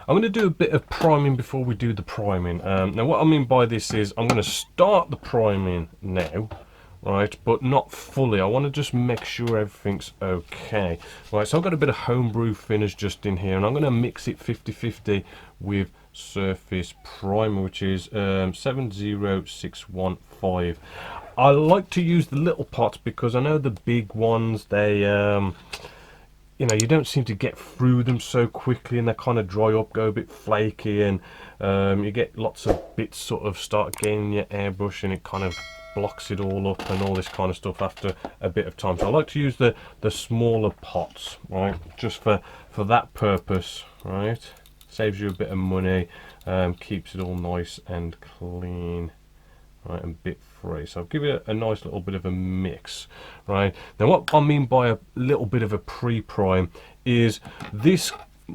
I'm going to do a bit of priming before we do the priming. Now what I mean by this is I'm going to start the priming now, right, but not fully. I want to just make sure everything's okay. Right, so I've got a bit of homebrew finish just in here, and I'm going to mix it 50-50 with surface primer, which is 70615. I like to use the little pots because I know the big ones, they you know, you don't seem to get through them so quickly, and they kind of dry up, go a bit flaky, and you get lots of bits sort of start getting your airbrush, and it kind of blocks it all up and all this kind of stuff after a bit of time. So I like to use the smaller pots, right, just for that purpose, right. Saves you a bit of money, keeps it all nice and clean, right, and bit free. So I'll give it a nice little bit of a mix, right. Now what I mean by a little bit of a pre-prime is this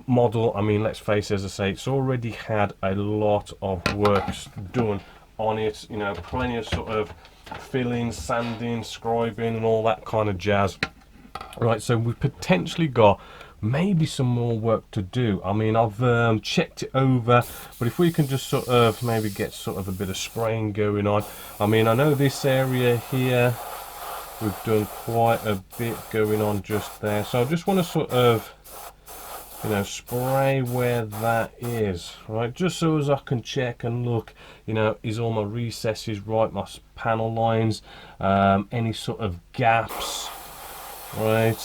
model, I mean, let's face it, as I say, it's already had a lot of work done on it, you know, plenty of sort of filling, sanding, scribing and all that kind of jazz, right. So we've potentially got maybe some more work to do. I mean, I've checked it over, but if we can just sort of maybe get sort of a bit of spraying going on. I mean, I know this area here we've done quite a bit going on just there, so I just want to sort of, you know, spray where that is, right, just so as I can check and look, you know, is all my recesses right, my panel lines, any sort of gaps, right.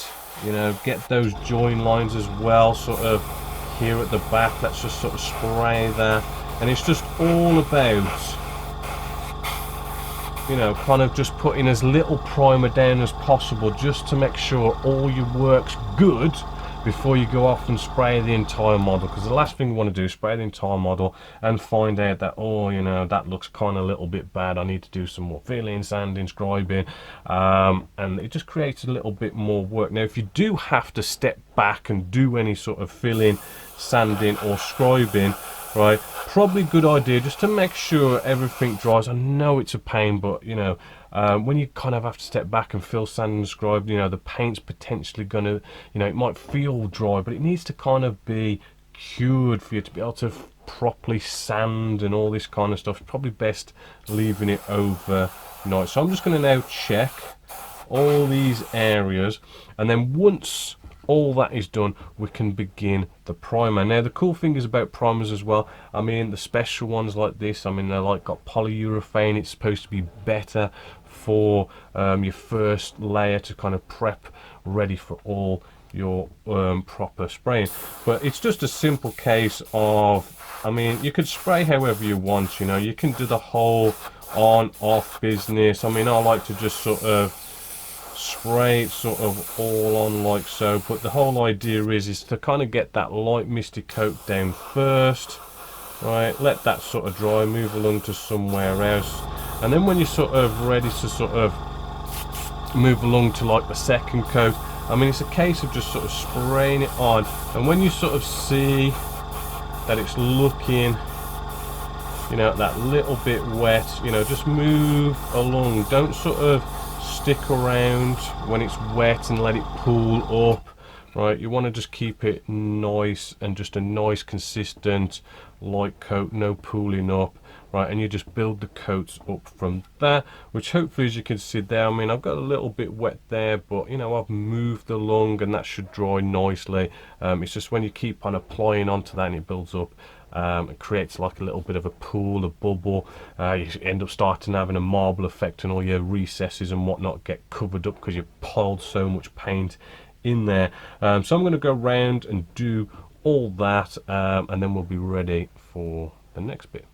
You know, get those join lines as well, sort of here at the back. Let's just sort of spray that, and it's just all about, you know, kind of just putting as little primer down as possible, just to make sure all your work's good before you go off and spray the entire model. Because the last thing you want to do is spray the entire model and find out that, oh, you know, that looks kind of a little bit bad, I need to do some more filling, sanding, scribing, and it just creates a little bit more work. Now if you do have to step back and do any sort of filling, sanding or scribing, right, probably a good idea just to make sure everything dries. I know it's a pain, but you know, when you kind of have to step back and fill, sand and scribe, you know, the paint's potentially gonna, you know, it might feel dry, but it needs to kind of be cured for you to be able to properly sand and all this kind of stuff. It's probably best leaving it overnight. So I'm just going to now check all these areas, and then once all that is done, we can begin the primer. Now the cool thing is about primers as well, I mean, the special ones like this, I mean, they're like got polyurethane. It's supposed to be better for your first layer to kind of prep ready for all your proper spraying. But it's just a simple case of, I mean, you could spray however you want, you know, you can do the whole on off business. I mean, I like to just sort of spray it sort of all on like so, but the whole idea is to kind of get that light misty coat down first, right, let that sort of dry, move along to somewhere else, and then when you're sort of ready to sort of move along to like the second coat, I mean, it's a case of just sort of spraying it on, and when you sort of see that it's looking, you know, that little bit wet, you know, just move along, don't sort of stick around when it's wet and let it pool up, right. You want to just keep it nice and just a nice consistent light coat, no pooling up, right, and you just build the coats up from there, which hopefully, as you can see there, I mean, I've got a little bit wet there, but you know, I've moved along and that should dry nicely. It's just when you keep on applying onto that and it builds up, it creates like a little bit of a pool, a bubble. You end up starting having a marble effect, and all your recesses and whatnot get covered up because you've piled so much paint in there. So I'm going to go around and do all that, and then we'll be ready for the next bit.